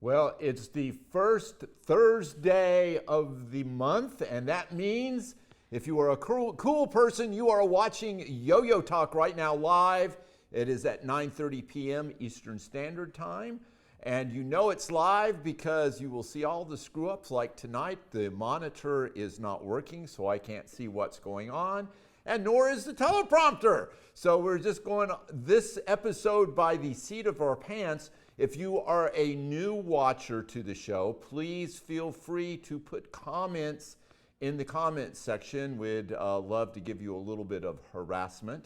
Well, it's the first Thursday of the month, and that means if you are a cool person, you are watching Yo-Yo Talk right now live. It is at 9:30 p.m. Eastern Standard Time. And you know it's live because you will see all the screw-ups. Like tonight, the monitor is not working, so I can't see what's going on, and nor is the teleprompter. So we're just going this episode by the seat of our pants. If you are a new watcher to the show, please feel free to put comments in the comments section. We'd love to give you a little bit of harassment.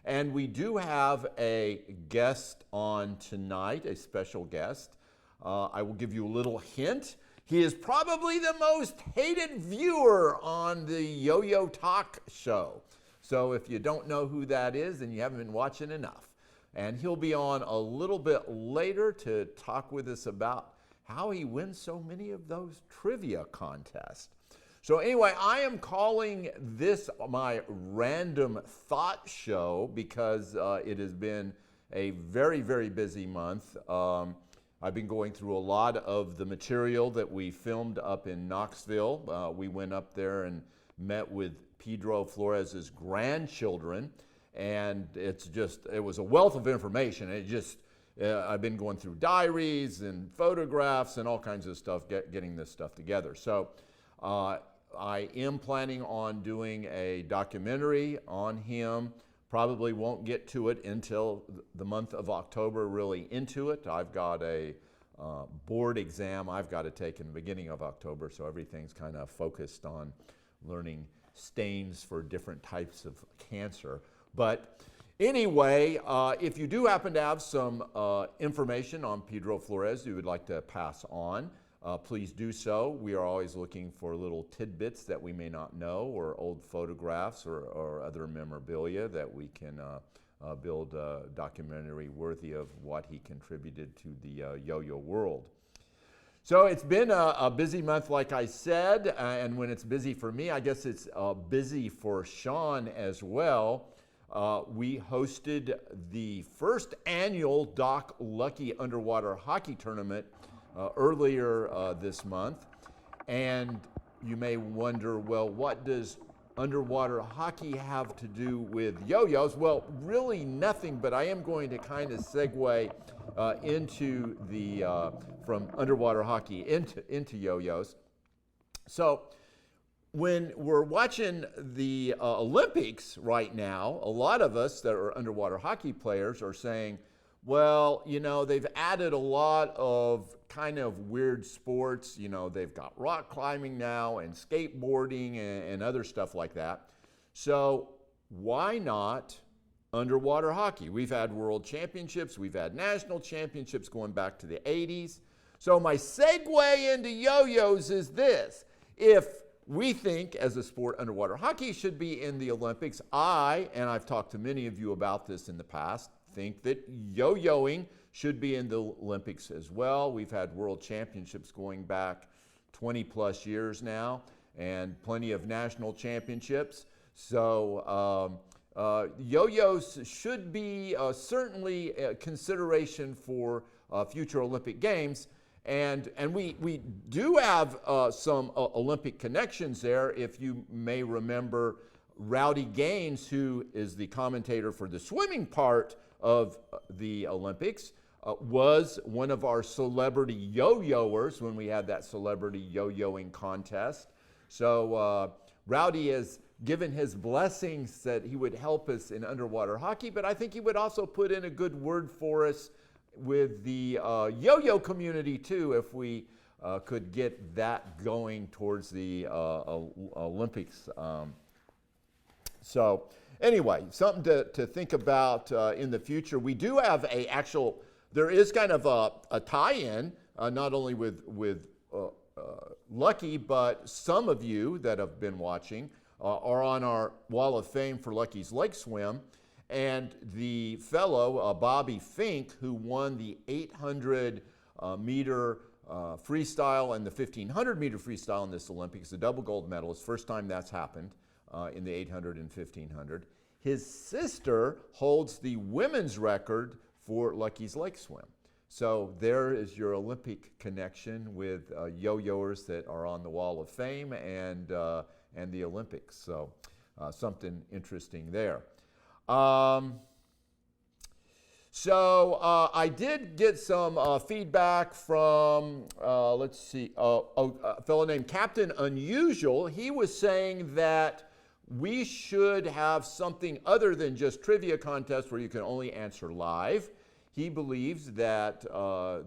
And we do have a guest on tonight, a special guest. I will give you a little hint. He is probably the most hated viewer on the Yo-Yo Talk show. So if you don't know who that is, then you haven't been watching enough. And he'll be on a little bit later to talk with us about how he wins so many of those trivia contests. So anyway, I am calling this my random thought show because it has been a very, very busy month. I've been going through a lot of the material that we filmed up in Knoxville. We went up there and met with Pedro Flores' grandchildren. And it was a wealth of information. I've been going through diaries and photographs and all kinds of stuff, getting this stuff together. So I am planning on doing a documentary on him. Probably won't get to it until the month of October, really into it. I've got a board exam I've got to take in the beginning of October, so everything's kind of focused on learning stains for different types of cancer. But anyway, if you do happen to have some information on Pedro Flores you would like to pass on, please do so. We are always looking for little tidbits that we may not know, or old photographs or other memorabilia that we can build a documentary worthy of what he contributed to the yo-yo world. So it's been a busy month, like I said, and when it's busy for me, I guess it's busy for Sean as well. We hosted the first annual Doc Lucky Underwater Hockey Tournament earlier this month. And you may wonder, well, what does underwater hockey have to do with yo-yos? Well, really nothing, but I am going to kind of segue into from underwater hockey into yo-yos. So when we're watching the Olympics right now, a lot of us that are underwater hockey players are saying, well, you know, they've added a lot of kind of weird sports. You know, they've got rock climbing now and skateboarding and other stuff like that. So why not underwater hockey? We've had world championships. We've had national championships going back to the 80s. So my segue into yo-yos is this. If we think as a sport underwater hockey should be in the Olympics, and I've talked to many of you about this in the past, think that yo-yoing should be in the Olympics as well. We've had world championships going back 20 plus years now, and plenty of national championships. So yo-yos should be certainly a consideration for future Olympic Games. And we do have some Olympic connections there. If you may remember, Rowdy Gaines, who is the commentator for the swimming part of the Olympics, was one of our celebrity yo-yoers when we had that celebrity yo-yoing contest. So Rowdy has given his blessings that he would help us in underwater hockey, but I think he would also put in a good word for us with the yo-yo community too, if we could get that going towards the Olympics. So anyway, something to think about in the future. We do have there is kind of a tie-in, not only with Lucky, but some of you that have been watching are on our Wall of Fame for Lucky's Lake Swim. And the fellow, Bobby Fink, who won the 800 meter freestyle and the 1500 meter freestyle in this Olympics, a double gold medalist, first time that's happened in the 800 and 1500. His sister holds the women's record for Lucky's Lake Swim. So there is your Olympic connection with yo-yoers that are on the Wall of Fame and the Olympics. So something interesting there. So I did get some feedback from, let's see, a fellow named Captain Unusual. He was saying that we should have something other than just trivia contests where you can only answer live. He believes that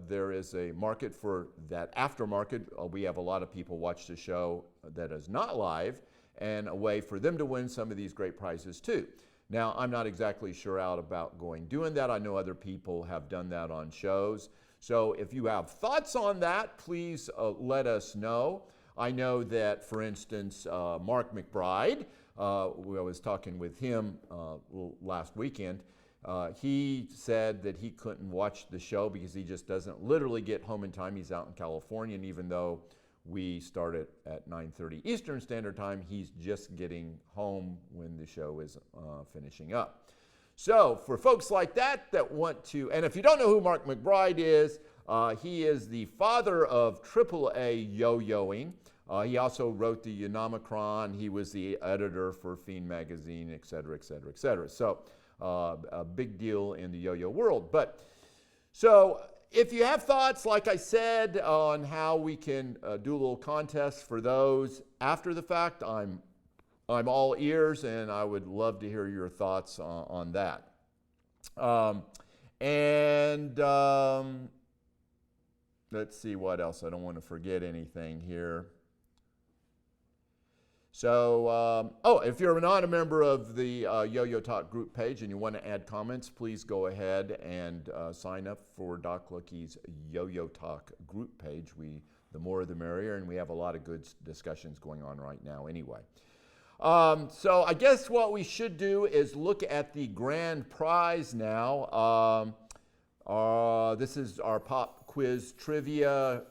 there is a market for that aftermarket. We have a lot of people watch the show that is not live, and a way for them to win some of these great prizes too. Now, I'm not exactly sure out about doing that. I know other people have done that on shows. So if you have thoughts on that, please let us know. I know that, for instance, Mark McBride, I was talking with him last weekend. He said that he couldn't watch the show because he just doesn't literally get home in time. He's out in California, and even though we start at 9:30 Eastern Standard Time, he's just getting home when the show is finishing up. So for folks like that want to, and if you don't know who Mark McBride is, he is the father of AAA yo-yoing. He also wrote the Unomicron. He was the editor for Fiend Magazine, et cetera, et cetera, et cetera. So a big deal in the yo-yo world. But so if you have thoughts, like I said, on how we can do a little contest for those after the fact, I'm all ears, and I would love to hear your thoughts on that. Let's see what else. I don't want to forget anything here. So, if you're not a member of the Yo-Yo Talk group page and you want to add comments, please go ahead and sign up for Doc Lucky's Yo-Yo Talk group page. The more the merrier, and we have a lot of good discussions going on right now anyway. So I guess what we should do is look at the grand prize now. This is our pop quiz trivia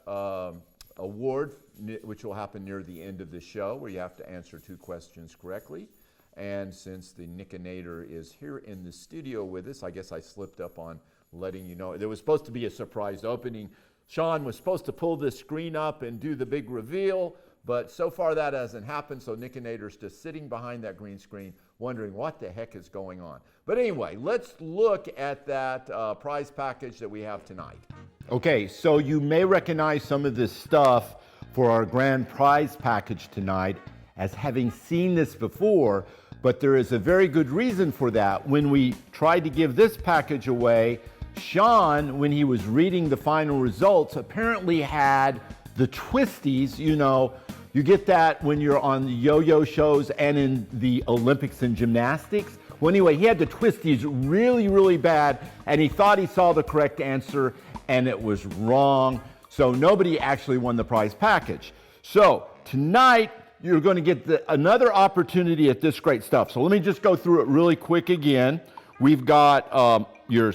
award, which will happen near the end of the show, where you have to answer 2 questions correctly. And since the Nickanator is here in the studio with us, I guess I slipped up on letting you know. There was supposed to be a surprise opening. Sean was supposed to pull this screen up and do the big reveal, but so far that hasn't happened, so Nickanator's just sitting behind that green screen wondering what the heck is going on. But anyway, let's look at that prize package that we have tonight. Okay, so you may recognize some of this stuff for our grand prize package tonight as having seen this before, but there is a very good reason for that. When we tried to give this package away, Sean, when he was reading the final results, apparently had the twisties. You know, you get that when you're on the yo-yo shows and in the Olympics and gymnastics. Well, anyway, he had the twisties really, really bad, and he thought he saw the correct answer, and it was wrong. So nobody actually won the prize package. So tonight, you're going to get another opportunity at this great stuff. So let me just go through it really quick again. We've got your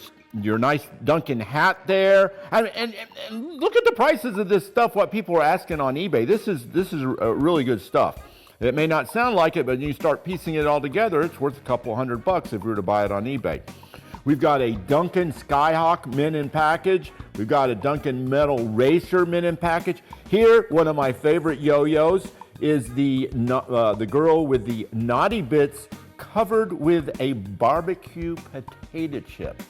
nice Duncan hat there. And look at the prices of this stuff, what people are asking on eBay. This is really good stuff. It may not sound like it, but when you start piecing it all together, it's worth a couple $100 if you were to buy it on eBay. We've got a Duncan Skyhawk mint in package. We've got a Duncan Metal Racer mint in package. Here, one of my favorite yo-yos is the girl with the naughty bits covered with a barbecue potato chip.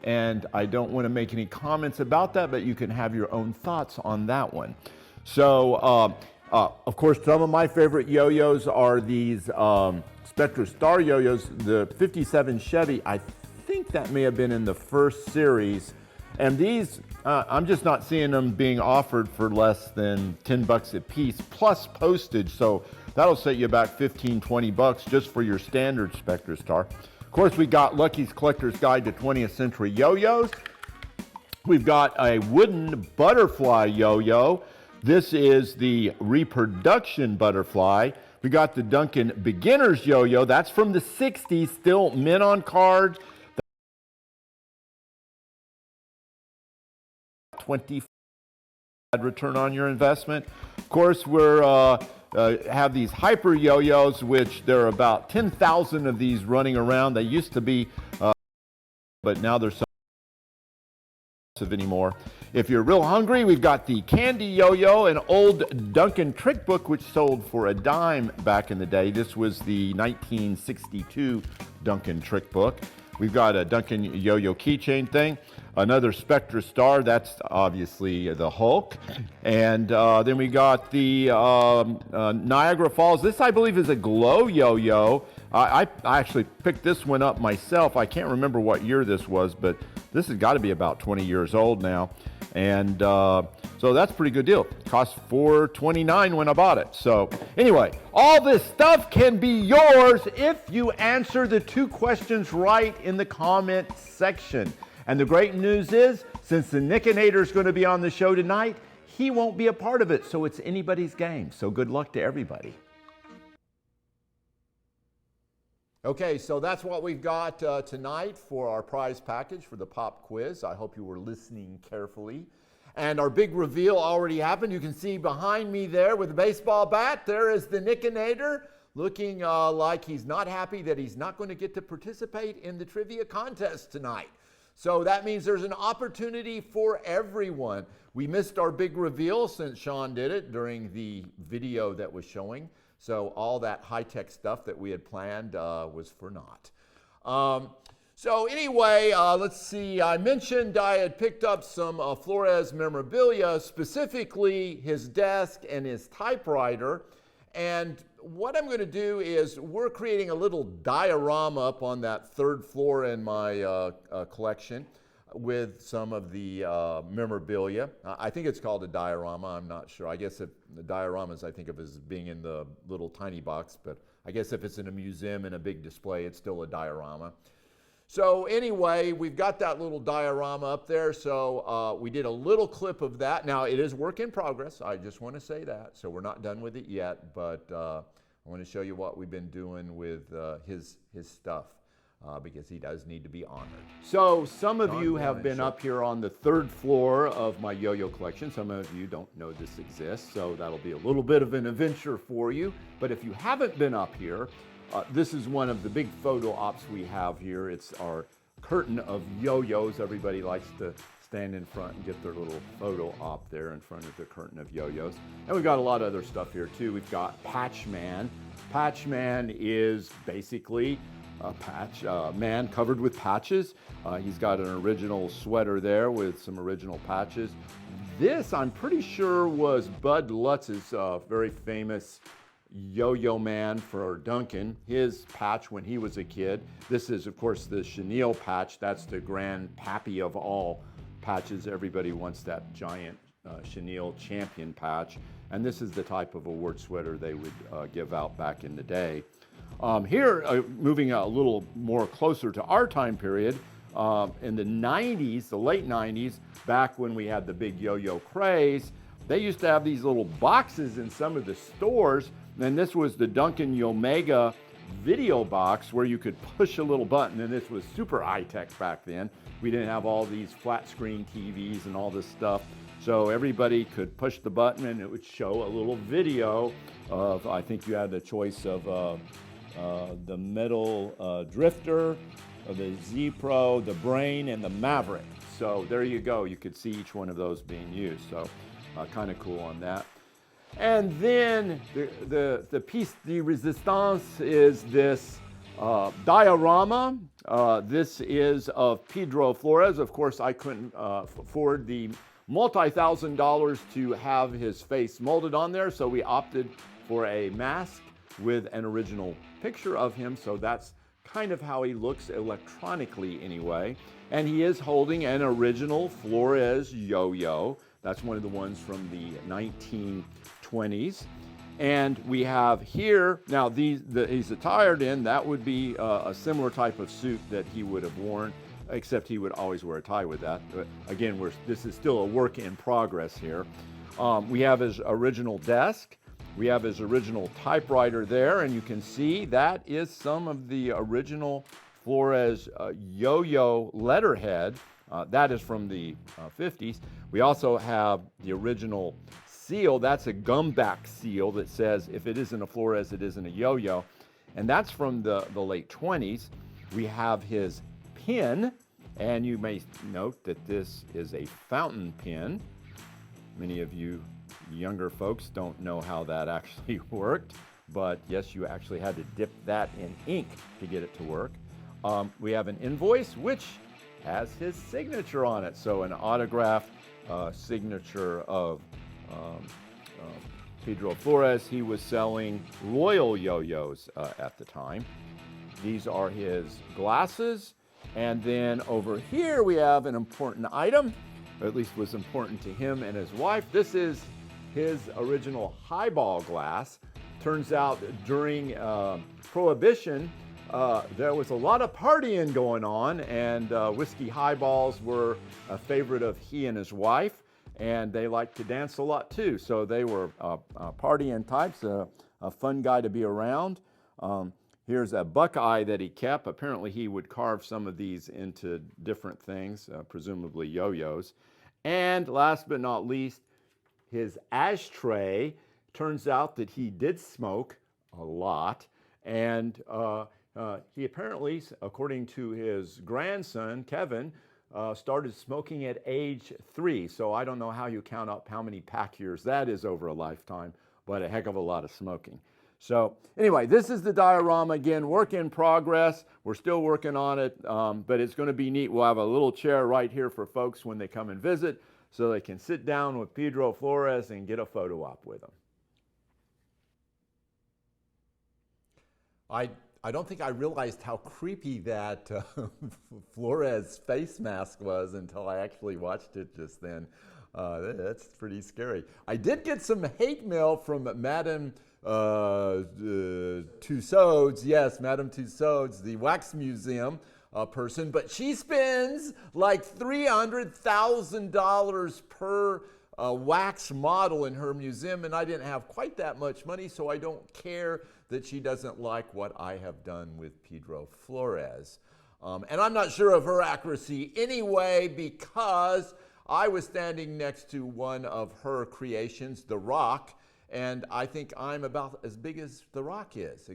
And I don't want to make any comments about that, but you can have your own thoughts on that one. So, of course, some of my favorite yo-yos are these Spectra Star yo-yos. The 57 Chevy, I think that may have been in the first series. And these, I'm just not seeing them being offered for less than $10 a piece, plus postage. So that'll set you back $15-20 just for your standard Spectra Star. Of course, we got Lucky's Collector's Guide to 20th Century Yo-Yos. We've got a wooden butterfly yo-yo. This is the reproduction butterfly. We got the Duncan Beginner's Yo-Yo. That's from the 60s, still mint on card. 25% return on your investment. Of course, we're have these hyper yo-yos, which there are about 10,000 of these running around. They used to be, but now there's anymore. If you're real hungry, we've got the Candy Yo-Yo, an old Duncan trick book which sold for a dime back in the day. This was the 1962 Duncan trick book. We've got a Duncan Yo-Yo keychain thing, another Spectra Star, that's obviously the Hulk, and then we got the Niagara Falls. This, I believe, is a glow yo-yo. I actually picked this one up myself. I can't remember what year this was, but this has got to be about 20 years old now, and so that's a pretty good deal. Cost $4.29 when I bought it. So anyway, all this stuff can be yours if you answer the 2 questions right in the comment section. And the great news is, since the Nickanator is going to be on the show tonight, he won't be a part of it, so it's anybody's game. So good luck to everybody. Okay, so that's what we've got tonight for our prize package for the pop quiz. I hope you were listening carefully. And our big reveal already happened. You can see behind me there with the baseball bat, there is the Nickanator, looking like he's not happy that he's not going to get to participate in the trivia contest tonight. So that means there's an opportunity for everyone. We missed our big reveal since Sean did it during the video that was showing. So all that high-tech stuff that we had planned was for naught. So anyway, let's see. I mentioned I had picked up some Flores memorabilia, specifically his desk and his typewriter. And what I'm going to do is we're creating a little diorama up on that 3rd floor in my collection with some of the memorabilia. I think it's called a diorama. I'm not sure. I guess if the dioramas I think of as being in the little tiny box, but I guess if it's in a museum in a big display, it's still a diorama. So anyway, we've got that little diorama up there. So we did a little clip of that. Now, it is work in progress. I just want to say that. So we're not done with it yet, but I want to show you what we've been doing with his stuff. Because he does need to be honored. So some of you have been up here on the 3rd floor of my yo-yo collection. Some of you don't know this exists, so that'll be a little bit of an adventure for you. But if you haven't been up here, this is one of the big photo ops we have here. It's our curtain of yo-yos. Everybody likes to stand in front and get their little photo op there in front of the curtain of yo-yos. And we've got a lot of other stuff here too. We've got Patch Man. Patch Man is basically a patch man covered with patches. He's got an original sweater there with some original patches. This, I'm pretty sure, was Bud Lutz's very famous yo-yo man for Duncan, his patch when he was a kid. This is, of course, the chenille patch. That's the grand pappy of all patches. Everybody wants that giant chenille champion patch. And this is the type of award sweater they would give out back in the day. Here, moving a little more closer to our time period, in the 90s, the late 90s, back when we had the big yo-yo craze, they used to have these little boxes in some of the stores, and this was the Duncan Yomega video box where you could push a little button, and this was super high-tech back then. We didn't have all these flat screen TVs and all this stuff, so everybody could push the button and it would show a little video of, I think you had a choice of the Metal Drifter, the Z-Pro, the Brain, and the Maverick. So there you go. You could see each one of those being used. So kind of cool on that. And then the piece de resistance is this diorama. This is of Pedro Flores. Of course, I couldn't afford the multi-$1,000 to have his face molded on there, so we opted for a mask with an original picture of him, so that's kind of how he looks electronically anyway. And he is holding an original Flores yo-yo. That's one of the ones from the 1920s. And we have here, now he's attired in, that would be a similar type of suit that he would have worn, except he would always wear a tie with that. But again, this is still a work in progress here. We have his original desk. We have his original typewriter there, and you can see that is some of the original Flores yo-yo letterhead. That is from the 50s. We also have the original seal. That's a gumback seal that says, if it isn't a Flores, it isn't a yo-yo. And that's from the late 20s. We have his pin, And you may note that this is a fountain pen. Many of you younger folks don't know how that actually worked, but yes, you actually had to dip that in ink to get it to work. We have an invoice which has his signature on it, so an autographed signature of Pedro Flores. He was selling royal yo-yos at the time. These are his glasses. And then over here we have an important item, or at least was important to him and his wife. This is his original highball glass. Turns out during Prohibition, there was a lot of partying going on, and whiskey highballs were a favorite of he and his wife, and they liked to dance a lot too. So they were partying types, a fun guy to be around. Here's a buckeye that he kept. Apparently he would carve some of these into different things, presumably yo-yos. And last but not least, his ashtray. Turns out that he did smoke a lot, and he apparently, according to his grandson, Kevin, started smoking at age 3. So I don't know how you count up how many pack years that is over a lifetime, but a heck of a lot of smoking. So anyway, this is the diorama. Again, work in progress. We're still working on it, but it's going to be neat. We'll have a little chair right here for folks when they come and visit, so they can sit down with Pedro Flores and get a photo op with him. I don't think I realized how creepy that Flores face mask was until I actually watched it just then. That's pretty scary. I did get some hate mail from Madame Tussauds. Yes, Madame Tussauds, the wax museum person, but she spends like $300,000 per wax model in her museum, and I didn't have quite that much money, so I don't care that she doesn't like what I have done with Pedro Flores. And I'm not sure of her accuracy anyway, because I was standing next to one of her creations, The Rock, and I think I'm about as big as The Rock is,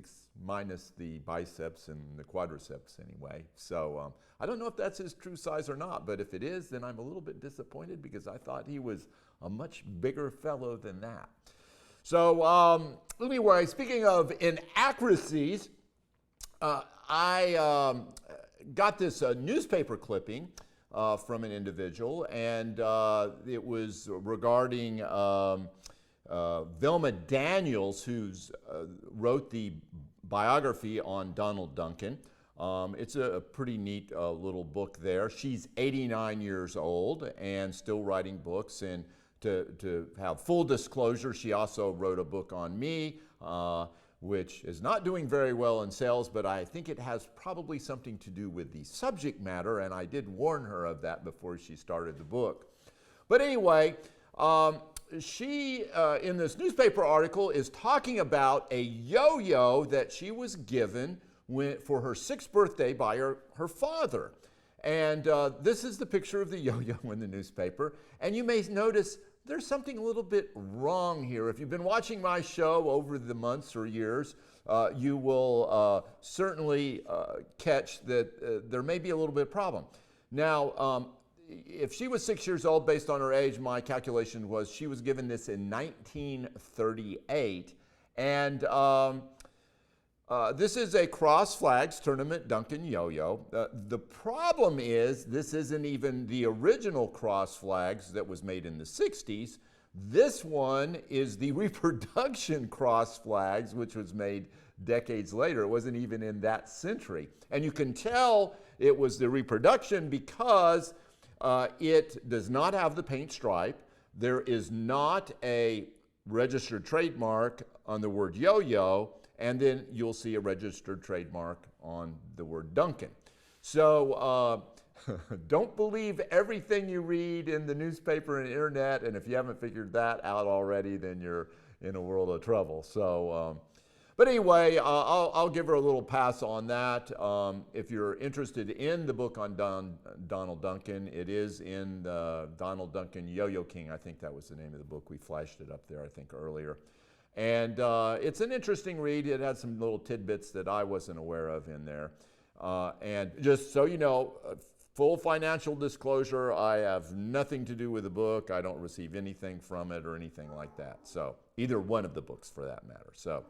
minus the biceps and the quadriceps anyway. So I don't know if that's his true size or not, but if it is, then I'm a little bit disappointed because I thought he was a much bigger fellow than that. So anyway, speaking of inaccuracies, I got this newspaper clipping from an individual, and it was regarding Velma Daniels, who wrote the biography on Donald Duncan. It's a pretty neat little book there. She's 89 years old and still writing books. And to have full disclosure, she also wrote a book on me, which is not doing very well in sales, but I think it has probably something to do with the subject matter, and I did warn her of that before she started the book. But anyway, she, in this newspaper article, is talking about a yo-yo that she was given for her 6th birthday by her father. And this is the picture of the yo-yo in the newspaper. And you may notice there's something a little bit wrong here. If you've been watching my show over the months or years, you will certainly catch that there may be a little bit of problem. Now, if she was 6 years old, based on her age, my calculation was she was given this in 1938. And this is a Cross Flags Tournament Duncan yo-yo. The problem is this isn't even the original Cross Flags that was made in the 60s. This one is the reproduction Cross Flags, which was made decades later. It wasn't even in that century. And you can tell it was the reproduction because it does not have the paint stripe. There is not a registered trademark on the word yo-yo, and then you'll see a registered trademark on the word Duncan. So don't believe everything you read in the newspaper and internet, and if you haven't figured that out already, then you're in a world of trouble. So, but anyway, I'll give her a little pass on that. If you're interested in the book on Donald Duncan, it is in the Donald Duncan Yo-Yo King. I think that was the name of the book. We flashed it up there, I think, earlier. And it's an interesting read. It had some little tidbits that I wasn't aware of in there. And just so you know, full financial disclosure, I have nothing to do with the book. I don't receive anything from it or anything like that. So either one of the books for that matter. So,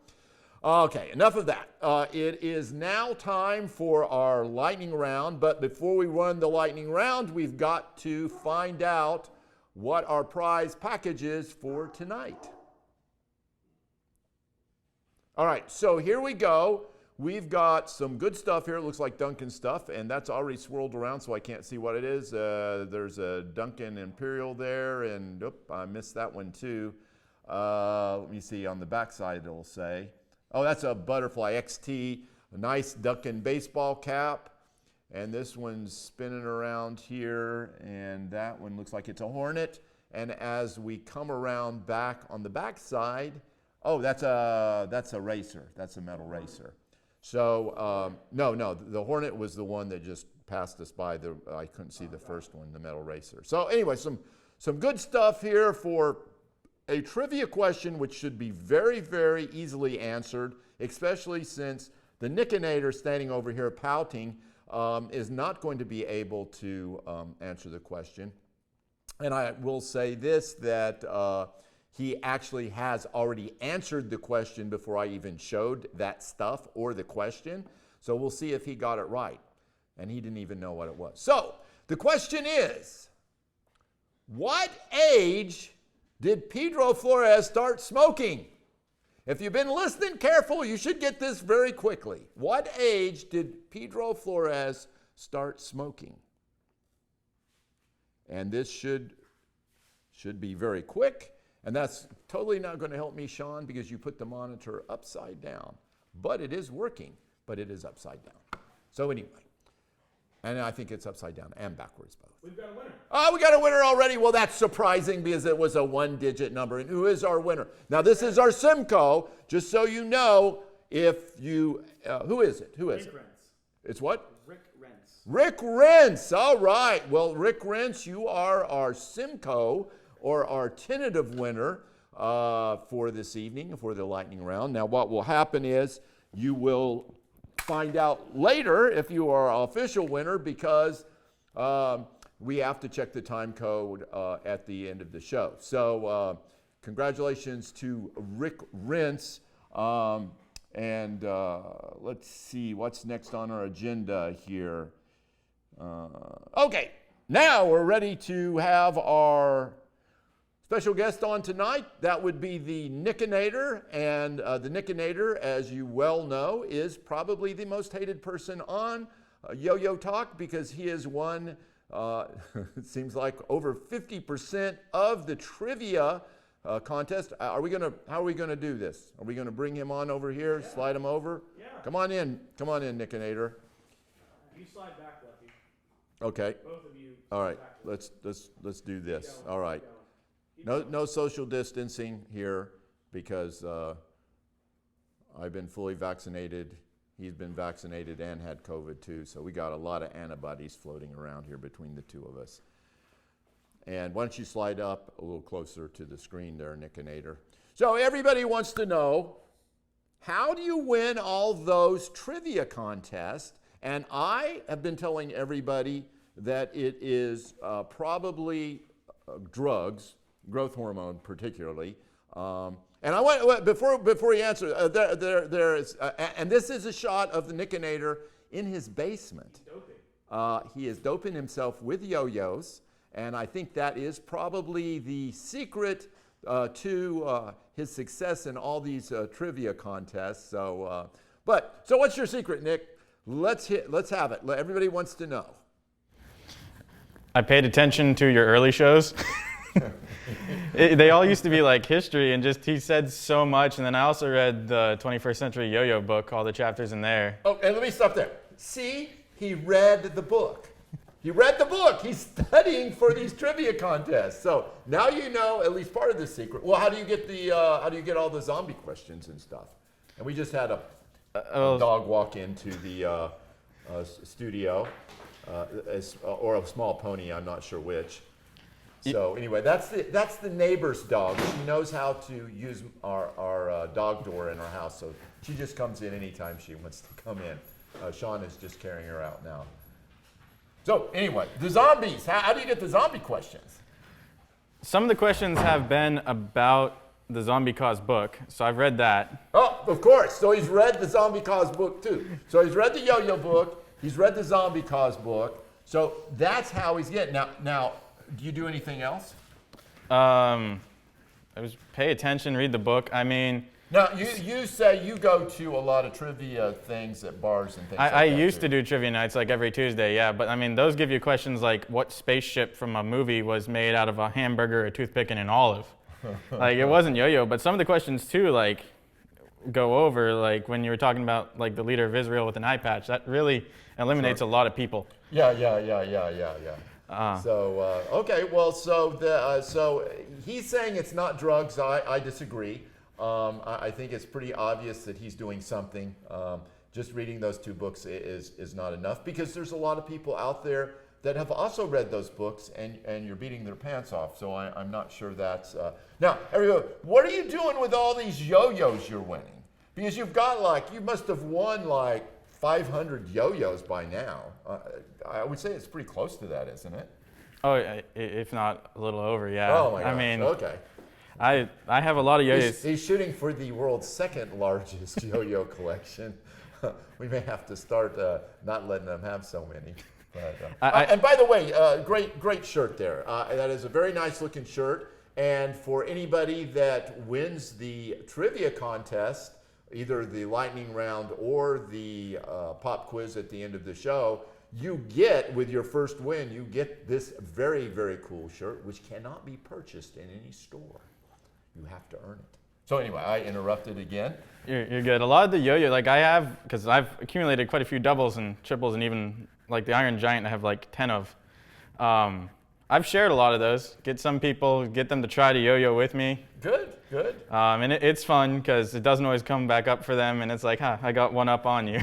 okay, enough of that. It is now time for our lightning round. But before we run the lightning round, we've got to find out what our prize package is for tonight. All right, so here we go. We've got some good stuff here. It looks like Duncan stuff, and that's already swirled around, so I can't see what it is. There's a Duncan Imperial there, and I missed that one too. Let me see, on the back side it'll say. Oh, that's a Butterfly XT, a nice Duncan baseball cap. And this one's spinning around here, and that one looks like it's a Hornet. And as we come around back on the back side, oh, that's a racer. That's a metal racer. So, no, the Hornet was the one that just passed us by. I couldn't see the first one, the metal racer. So anyway, some good stuff here for a trivia question, which should be very, very easily answered, especially since the Nickanator standing over here pouting is not going to be able to answer the question. And I will say this, that he actually has already answered the question before I even showed that stuff or the question. So we'll see if he got it right. And he didn't even know what it was. So the question is, what age did Pedro Flores start smoking? If you've been listening careful, you should get this very quickly. What age did Pedro Flores start smoking? And this should be very quick. And that's totally not going to help me, Sean, because you put the monitor upside down. But it is working, but it is upside down. So anyway, and I think it's upside down and backwards both. We've got a winner. Oh, we got a winner already. Well, that's surprising because it was a one-digit number. And who is our winner? Now, this is our Simcoe, just so you know, if you, who is it? Who is it? It's what? Rick Rents. Rick Rents. All right. Well, Rick Rents, you are our Simcoe, or our tentative winner for this evening, for the lightning round. Now, what will happen is you will find out later if you are our official winner, because we have to check the time code at the end of the show. So congratulations to Rick Rents. And let's see what's next on our agenda here. Okay, now we're ready to have our special guest on tonight. That would be the Nickanator, and the Nickanator, as you well know, is probably the most hated person on Yo-Yo Talk, because he has won, it seems like, over 50% of the trivia contest. How are we gonna do this? Are we gonna bring him on over here, slide him over? Yeah. Come on in, Nickanator. You slide back, Lucky. Okay. Both of you. All right. Back. Let's do this. All right. No social distancing here, because I've been fully vaccinated. He's been vaccinated and had COVID too. So we got a lot of antibodies floating around here between the two of us. And why don't you slide up a little closer to the screen there, Nickanator. So everybody wants to know, how do you win all those trivia contests? And I have been telling everybody that it is probably drugs, growth hormone particularly. And I want, before you answer, there is, and this is a shot of the Nickanator in his basement. He is doping himself with yo-yos, and I think that is probably the secret to his success in all these trivia contests. So, so what's your secret, Nick? Let's have it. Everybody wants to know. I paid attention to your early shows. They all used to be like history, and just he said so much. And then I also read the 21st Century Yo-Yo book, all the chapters in there. Oh, and let me stop there. See, he read the book. He read the book. He's studying for these trivia contests. So now you know at least part of the secret. Well, how do you get all the zombie questions and stuff? And we just had a dog walk into the studio, or a small pony. I'm not sure which. So anyway, that's the neighbor's dog. She knows how to use our dog door in our house, so she just comes in anytime she wants to come in. Sean is just carrying her out now. So anyway, the zombies. How do you get the zombie questions? Some of the questions have been about the Zombie Cause book, so I've read that. Oh, of course. So he's read the Zombie Cause book too. So he's read the Yo-Yo book. He's read the Zombie Cause book. So that's how he's getting. Now, do you do anything else? I was pay attention, read the book. I mean, Now, you say you go to a lot of trivia things at bars and things like that. I used to do trivia nights like every Tuesday, yeah. But I mean, those give you questions like what spaceship from a movie was made out of a hamburger, a toothpick, and an olive. Like it wasn't yo-yo, but some of the questions too, like go over like when you were talking about like the leader of Israel with an eye patch. That really eliminates a lot of people. Yeah. So okay, well, so he's saying it's not drugs. I disagree. I think it's pretty obvious that he's doing something. Just reading those two books is not enough because there's a lot of people out there that have also read those books and you're beating their pants off. So I'm not sure that's... Now, everybody, what are you doing with all these yo-yos you're winning? Because you've got you must have won 500 yo-yos by now. I would say it's pretty close to that, isn't it? Oh, if not a little over, yeah. Oh my gosh, I mean, okay. I have a lot of yo-yos. He's shooting for the world's second largest yo-yo collection. We may have to start not letting them have so many. But, and by the way, great shirt there. That is a very nice looking shirt. And for anybody that wins the trivia contest, either the lightning round or the pop quiz at the end of the show, you get, with your first win, you get this very, very cool shirt, which cannot be purchased in any store. You have to earn it. So anyway, I interrupted again. You're good. A lot of the yo-yo, like I have, because I've accumulated quite a few doubles and triples, and even like the Iron Giant, I have like 10 of. I've shared a lot of those. Get some people, get them to try to yo-yo with me. Good. And it's fun because it doesn't always come back up for them, and it's like, I got one up on you.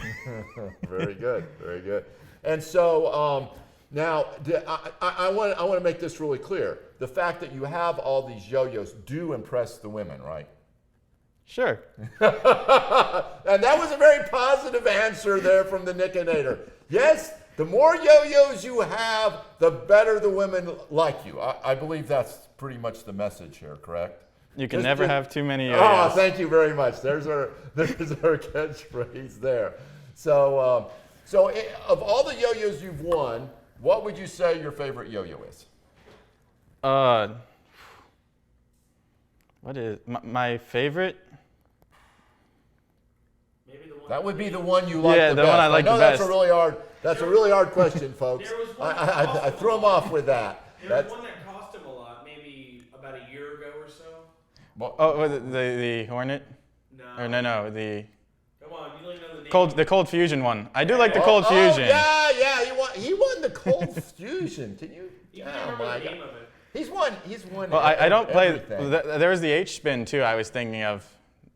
Very good. And so now I want to make this really clear. The fact that you have all these yo-yos do impress the women, right? Sure. And that was a very positive answer there from the Nickanator. Yes, the more yo-yos you have, the better the women like you. I believe that's pretty much the message here, correct? You can never have too many yo-yos. Oh, thank you very much. There's our catchphrase there. So, of all the yo-yos you've won, what would you say your favorite yo-yo is? What is my favorite? Maybe the one That would be the one you like the the best. one I like the best. That's a really hard question, folks. There was one I threw him off with that. There was one that cost him a lot, maybe about a year ago or so. Oh, was it the Hornet? No. Or no, the Come on, you don't even know the name. the Cold Fusion one. I do like the Cold Fusion. Yeah. He won the Cold Fusion. Can you? You can remember the name of it. He's won. Well, I don't play. everything. There was the H spin too. I was thinking of.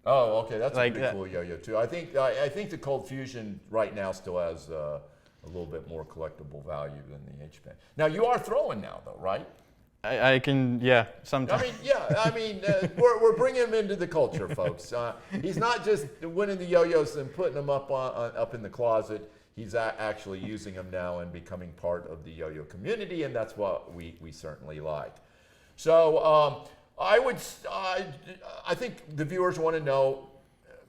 Oh, okay. That's Like a pretty that. cool yo-yo too. I think the Cold Fusion right now still has a little bit more collectible value than the H pen. Now you are throwing now though, right? I can sometimes. We're bringing him into the culture, folks. He's not just winning the yo-yos and putting them up in the closet. He's actually using them now and becoming part of the yo-yo community, and that's what we certainly like. So I think the viewers want to know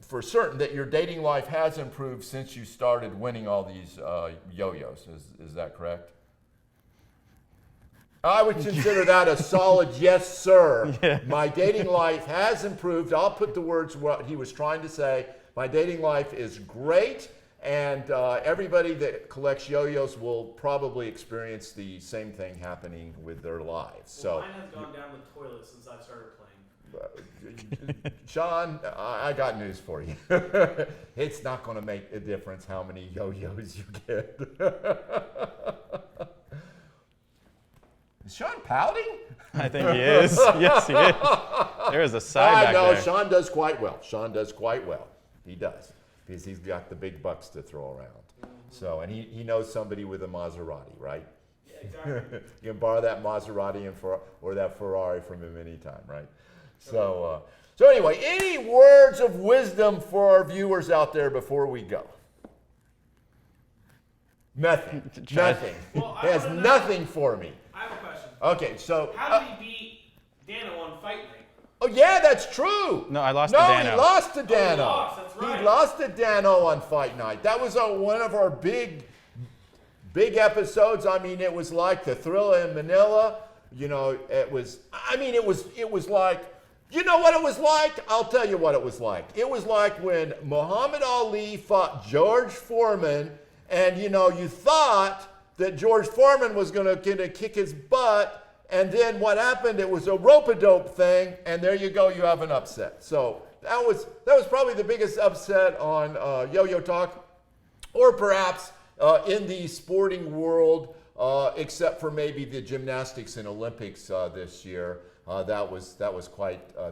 for certain that your dating life has improved since you started winning all these yo-yos. Is that correct? I would consider that a solid yes, sir. Yeah. My dating life has improved. I'll put the words what he was trying to say. My dating life is great, and everybody that collects yo-yos will probably experience the same thing happening with their lives. So, Mine has gone down the toilet since I started playing. Sean, I got news for you. It's not going to make a difference how many yo-yos you get. Is Sean pouting? I think he is. Yes, he is. There is a side back there. Sean does quite well. He does. Because he's got the big bucks to throw around. Mm-hmm. So, and he knows somebody with a Maserati, right? Yeah, exactly. You can borrow that Maserati or that Ferrari from him anytime, right? So anyway, any words of wisdom for our viewers out there before we go? Nothing. Trash. Nothing. Well, He has nothing for me. I have a question. Okay, so. How did he beat Dano on Fight Night? Oh yeah, that's true. No, I lost to No, Dano. he lost to Dano. he lost, that's right. He lost to Dano on Fight Night. That was one of our big episodes. I mean, it was like the Thriller in Manila. You know, it was like, you know what it was like? I'll tell you what it was like. It was like when Muhammad Ali fought George Foreman, and you know, you thought that George Foreman was gonna kick his butt. And then what happened? It was a rope-a-dope thing, and there you go. You have an upset. So that was probably the biggest upset on Yo-Yo Talk, or perhaps in the sporting world, except for maybe the gymnastics and Olympics this year. That was quite a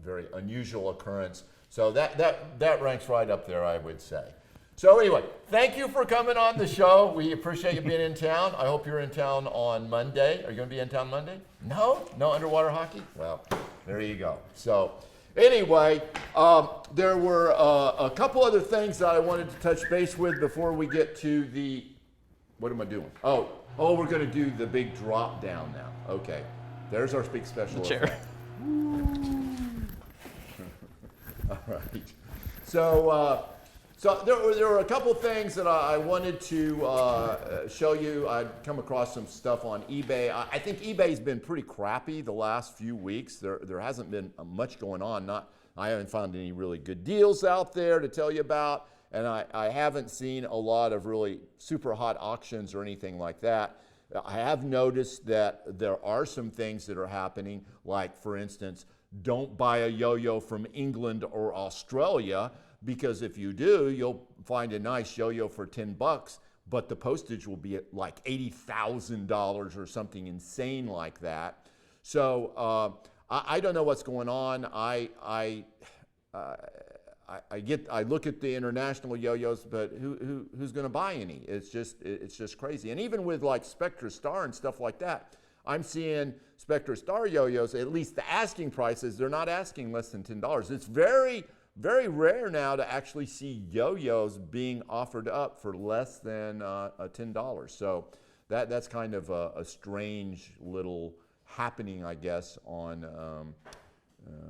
very unusual occurrence. So that ranks right up there, I would say. So anyway, thank you for coming on the show. We appreciate you being in town. I hope you're in town on Monday. Are you going to be in town Monday? No underwater hockey? Well, there you go. So anyway, there were a couple other things that I wanted to touch base with before we get to the, what am I doing? Oh, we're going to do the big drop down now. Okay, there's our big special The chair. effect. All right. So there were a couple things that I wanted to show you. I'd come across some stuff on eBay. I think eBay's been pretty crappy the last few weeks. There hasn't been much going on. I haven't found any really good deals out there to tell you about, and I haven't seen a lot of really super hot auctions or anything like that. I have noticed that there are some things that are happening, like, for instance, don't buy a yo-yo from England or Australia, because if you do, you'll find a nice yo-yo for $10, but the postage will be at like $80,000 or something insane like that. So I don't know what's going on. I look at the international yo-yos, but who's going to buy any? It's just crazy. And even with like Spectra Star and stuff like that, I'm seeing Spectra Star yo-yos, at least the asking prices, they're not asking less than $10. It's very rare now to actually see yo-yos being offered up for less than $10. So that's kind of a strange little happening, I guess, on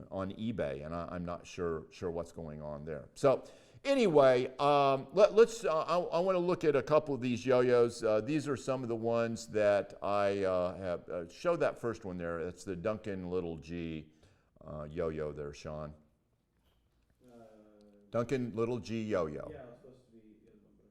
eBay, and I'm not sure what's going on there. So anyway, let's. I want to look at a couple of these yo-yos. These are some of the ones that I have. Show that first one there. It's the Duncan little G yo-yo there, Sean. Duncan little G yo-yo. Yeah, it's supposed to be in one book.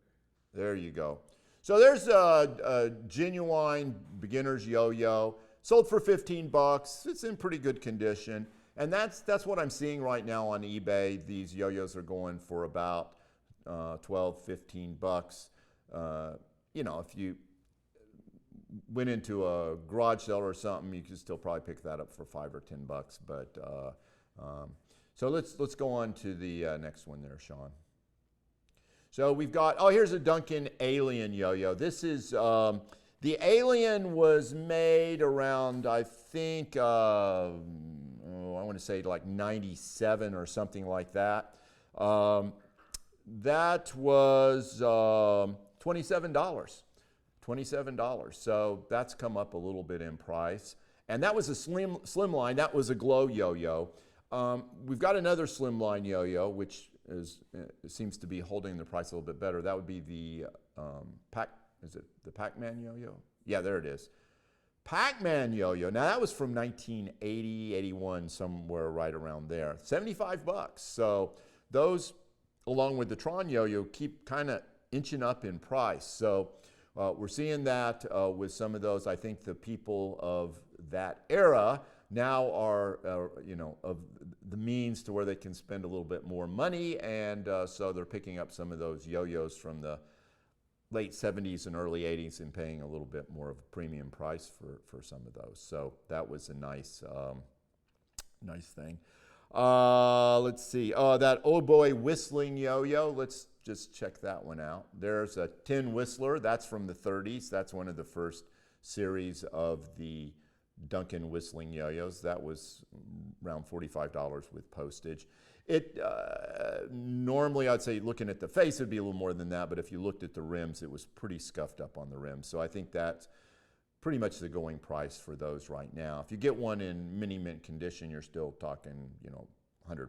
There you go. So there's a genuine beginner's yo-yo. Sold for $15. It's in pretty good condition. And that's what I'm seeing right now on eBay. These yo-yos are going for about $12, $15. You know, if you went into a garage sale or something, you could still probably pick that up for $5 or $10. But so let's go on to the next one there, Sean. So we've got, here's a Duncan Alien yo-yo. This is, the Alien was made around, I think, I want to say like 97 or something like that. That was $27. So that's come up a little bit in price. And that was a slim line. That was a glow yo-yo. We've got another slimline yo-yo, which seems to be holding the price a little bit better. That would be the Pac-Man yo-yo? Yeah, there it is. Pac-Man yo-yo. Now that was from 1980, 81, somewhere right around there. $75. So those, along with the Tron yo-yo, keep kind of inching up in price. So we're seeing that with some of those. I think the people of that era now are, of the means to where they can spend a little bit more money, and so they're picking up some of those yo-yos from the late 70s and early 80s and paying a little bit more of a premium price for some of those. So that was a nice thing. Let's see. That Oh Boy whistling yo-yo. Let's just check that one out. There's a Tin Whistler. That's from the 30s. That's one of the first series of the Duncan whistling yo-yos. That was around $45 with postage. It normally, I'd say, looking at the face, it'd be a little more than that, but if you looked at the rims, it was pretty scuffed up on the rims. So I think that's pretty much the going price for those right now. If you get one in mini mint condition, you're still talking, you know, $100+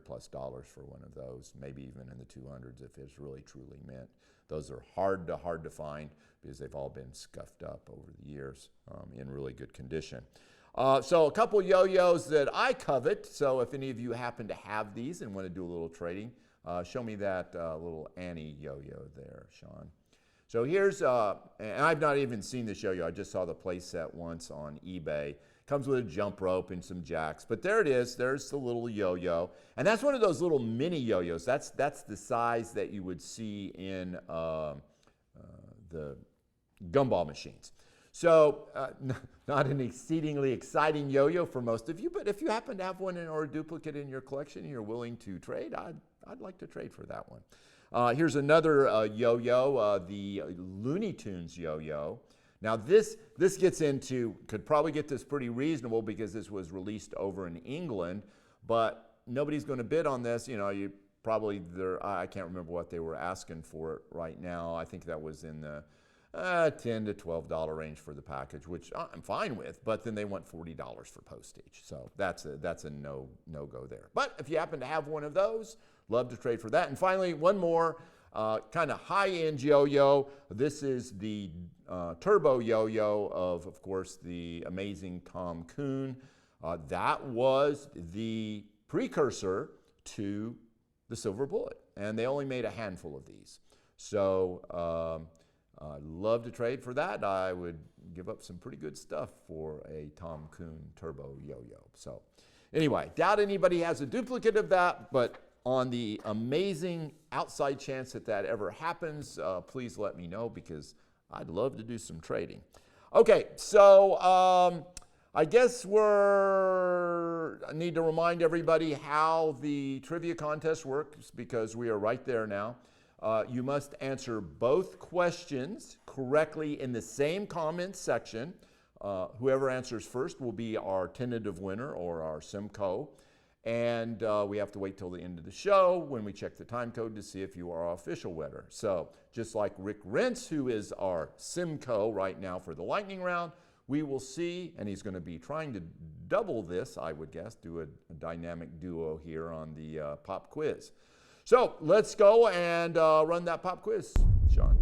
for one of those, maybe even in the 200s if it's really truly mint. Those are hard to find because they've all been scuffed up over the years in really good condition. So a couple yo-yos that I covet. So if any of you happen to have these and want to do a little trading, show me that little Annie yo-yo there, Sean. So here's, and I've not even seen this yo-yo. I just saw the play set once on eBay. Comes with a jump rope and some jacks. But there it is. There's the little yo-yo. And that's one of those little mini yo-yos. That's the size that you would see in the gumball machines. So not an exceedingly exciting yo-yo for most of you, but if you happen to have one or a duplicate in your collection and you're willing to trade, I'd like to trade for that one. Here's another yo-yo, the Looney Tunes yo-yo. Now this gets into, could probably get this pretty reasonable because this was released over in England, but nobody's going to bid on this. You know, you probably, I can't remember what they were asking for it right now. I think that was in the $10 to $12 range for the package, which I'm fine with, but then they want $40 for postage. So that's a no-go there. But if you happen to have one of those, love to trade for that. And finally, one more kind of high-end yo-yo. This is the turbo yo-yo of course, the amazing Tom Kuhn. That was the precursor to the Silver Bullet, and they only made a handful of these. So I'd love to trade for that. I would give up some pretty good stuff for a Tom Kuhn turbo yo-yo. So anyway, doubt anybody has a duplicate of that, but on the amazing outside chance that that ever happens, please let me know because I'd love to do some trading. Okay, so I guess I need to remind everybody how the trivia contest works because we are right there now. You must answer both questions correctly in the same comment section. Whoever answers first will be our tentative winner or our Simcoe. And we have to wait till the end of the show when we check the time code to see if you are our official winner. So just like Rick Rentz, who is our Simcoe right now for the lightning round, we will see, and he's going to be trying to double this, I would guess, do a dynamic duo here on the pop quiz. So let's go and run that pop quiz, Sean.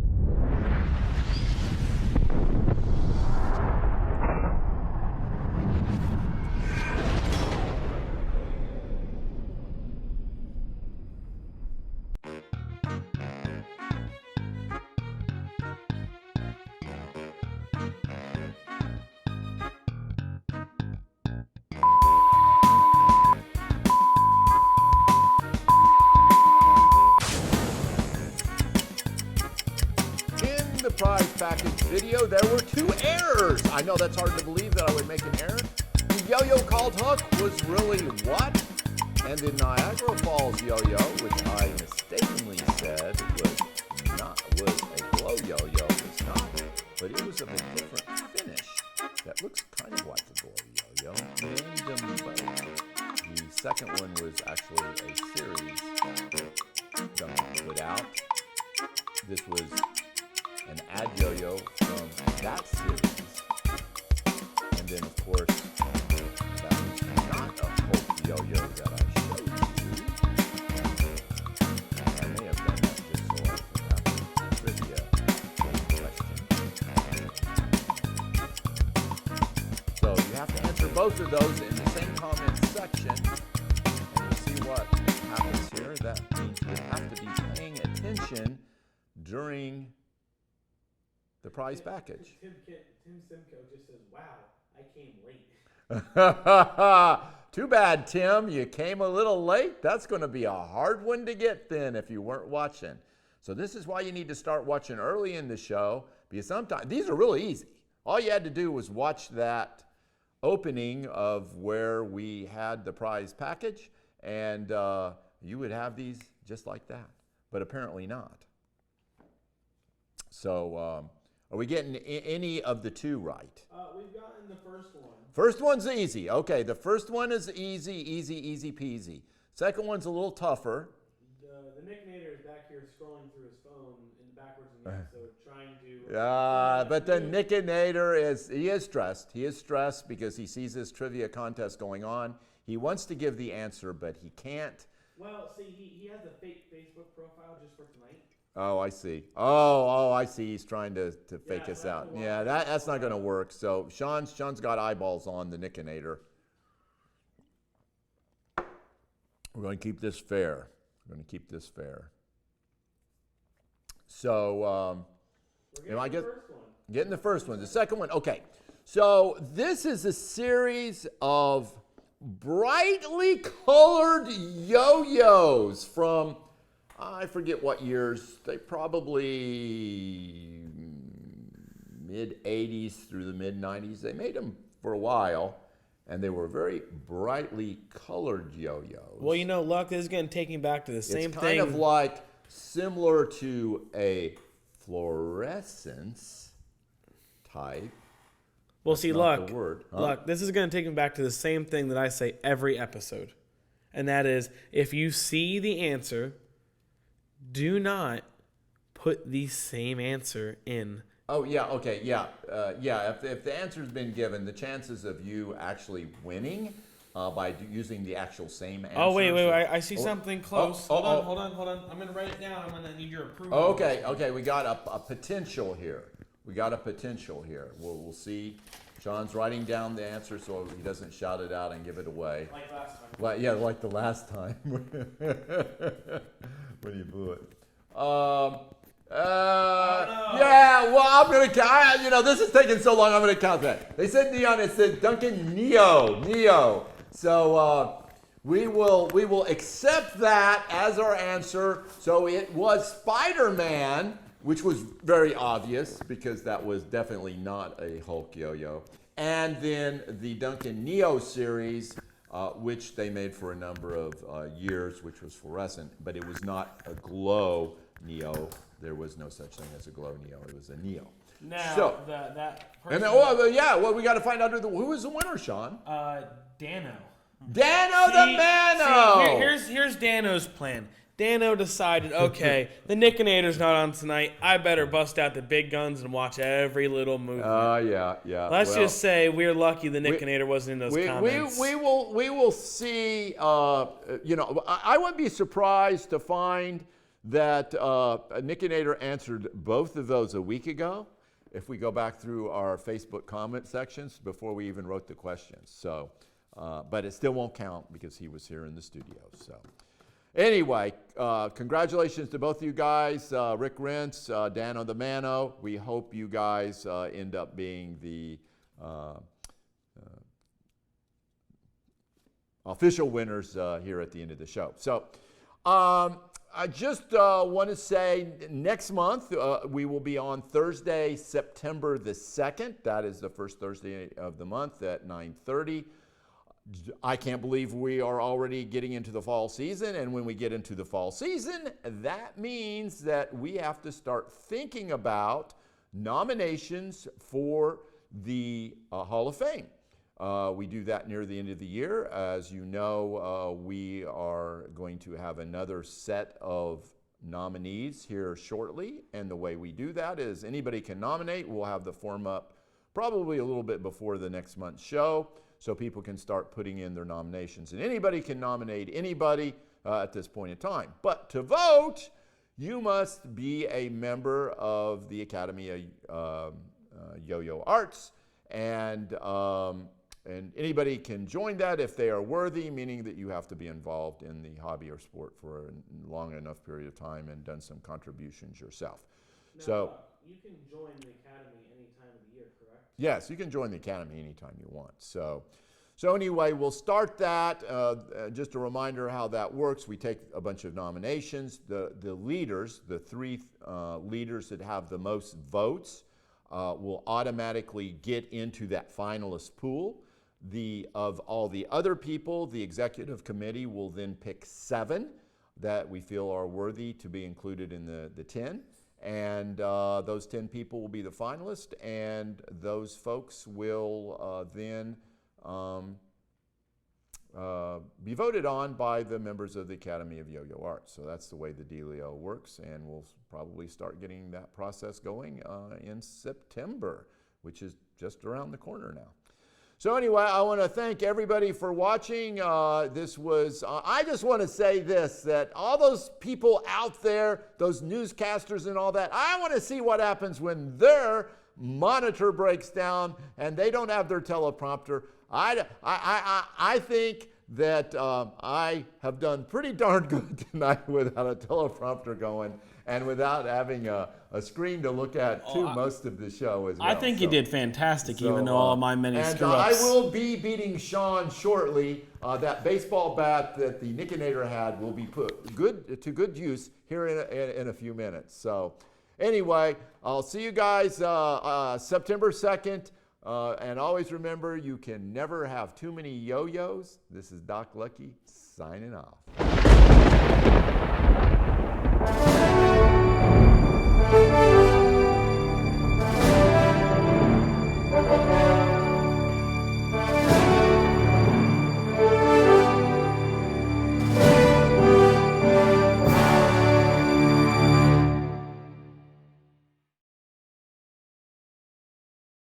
Prize package video, there were 2 errors. I know that's hard to believe that I would make an error. The yo-yo called Hook was really what? And the Niagara Falls yo-yo, which I mistakenly said was a glow yo-yo, was not, but it was of a different finish that looks kind of like a glow yo-yo. And the second one was actually a series Duncan put out. This was an ad yo-yo from that series. And then, of course, that was not a Hulk yo-yo that I showed you. I may have done that just so I could have a trivia question. So you have to answer both of those in the same comment section. And we'll see what happens here. That means you have to be paying attention during the prize package. Tim Simcoe just says, "Wow, I came late." Too bad, Tim. You came a little late. That's going to be a hard one to get then if you weren't watching. So this is why you need to start watching early in the show because sometimes these are really easy. All you had to do was watch that opening of where we had the prize package and you would have these just like that. But apparently not. So are we getting any of the 2 right? We've gotten the first one. First one's easy. Okay, the first one is easy peasy. Second one's a little tougher. The Nickanator is back here scrolling through his phone in backwards and yes, so trying to. But the Nickanator he is stressed. He is stressed because he sees this trivia contest going on. He wants to give the answer, but he can't. Well, see, he has a fake Facebook profile just for tonight. Oh, I see. Oh, I see. He's trying to fake us out. Yeah, that's not going to work. So Sean's got eyeballs on the Nickanator. We're going to keep this fair. So, I guess getting the first one. The second one. Okay. So this is a series of brightly colored yo-yos from, I forget what years. They probably mid-'80s through the mid-'90s. They made them for a while, and they were very brightly colored yo-yos. Well, Luck, this is going to take me back to the same thing. It's kind of like similar to a fluorescence type. Well, see, Luck, Huh? this is going to take me back to the same thing that I say every episode. And that is, if you see the answer, do not put the same answer in. Oh, yeah, okay, yeah. If the answer's been given, the chances of you actually winning by using the actual same answer. Oh, wait, I see something close. Hold on. I'm going to write it down. I'm going to need your approval. Okay, we got a potential here. We'll see. Sean's writing down the answer so he doesn't shout it out and give it away. Like last time. Well, yeah, like the last time when you blew it. Yeah, well, I'm going to count. This is taking so long, I'm going to count that. They said neon, it said Duncan Neo. So we will accept that as our answer. So it was Spider-Man, which was very obvious because that was definitely not a Hulk yo-yo. And then the Duncan Neo series, which they made for a number of years, which was fluorescent, but it was not a glow Neo. There was no such thing as a glow Neo. It was a Neo. Now, so, that person... we got to find out who was the winner, Sean. Dano. Dano the Mano! Here's Dano's plan. Dano decided, okay, the Nickanator's not on tonight. I better bust out the big guns and watch every little movement. Yeah. Let's just say we're lucky the Nickanator wasn't in those comments. We will see. I wouldn't be surprised to find that Nickanator answered both of those a week ago. If we go back through our Facebook comment sections before we even wrote the questions. So, but it still won't count because he was here in the studio. So. Anyway, congratulations to both of you guys, Rick Rentz, Dano the Mano. We hope you guys end up being the official winners here at the end of the show. So I just want to say next month we will be on Thursday, September the 2nd. That is the first Thursday of the month at 9:30. I can't believe we are already getting into the fall season, and when we get into the fall season, that means that we have to start thinking about nominations for the Hall of Fame. We do that near the end of the year. As you know, we are going to have another set of nominees here shortly, and the way we do that is anybody can nominate. We'll have the form up probably a little bit before the next month's show, so people can start putting in their nominations. And anybody can nominate anybody at this point in time. But to vote, you must be a member of the Academy of Yo-Yo Arts. And anybody can join that if they are worthy, meaning that you have to be involved in the hobby or sport for a long enough period of time and done some contributions yourself. Now, you can join the Academy any time of the year, correct? Yes, you can join the Academy anytime you want. So anyway, we'll start that. Just a reminder how that works. We take a bunch of nominations. The leaders, the three leaders that have the most votes, will automatically get into that finalist pool. Of all the other people, the executive committee will then pick 7 that we feel are worthy to be included in the 10. And those 10 people will be the finalists, and those folks will then be voted on by the members of the Academy of Yo-Yo Arts. So that's the way the dealio works, and we'll probably start getting that process going in September, which is just around the corner now. So anyway, I want to thank everybody for watching. This was, I just want to say this, that all those people out there, those newscasters and all that, I want to see what happens when their monitor breaks down and they don't have their teleprompter. I think that I have done pretty darn good tonight without a teleprompter going and without having a screen to look at too most of the show as well. I think you did fantastic, even though all my many screw-ups. I will be beating Sean shortly. That baseball bat that the Nickanator had will be put to good use here in a few minutes. So anyway, I'll see you guys September 2nd. And always remember, you can never have too many yo-yos. This is Doc Lucky signing off.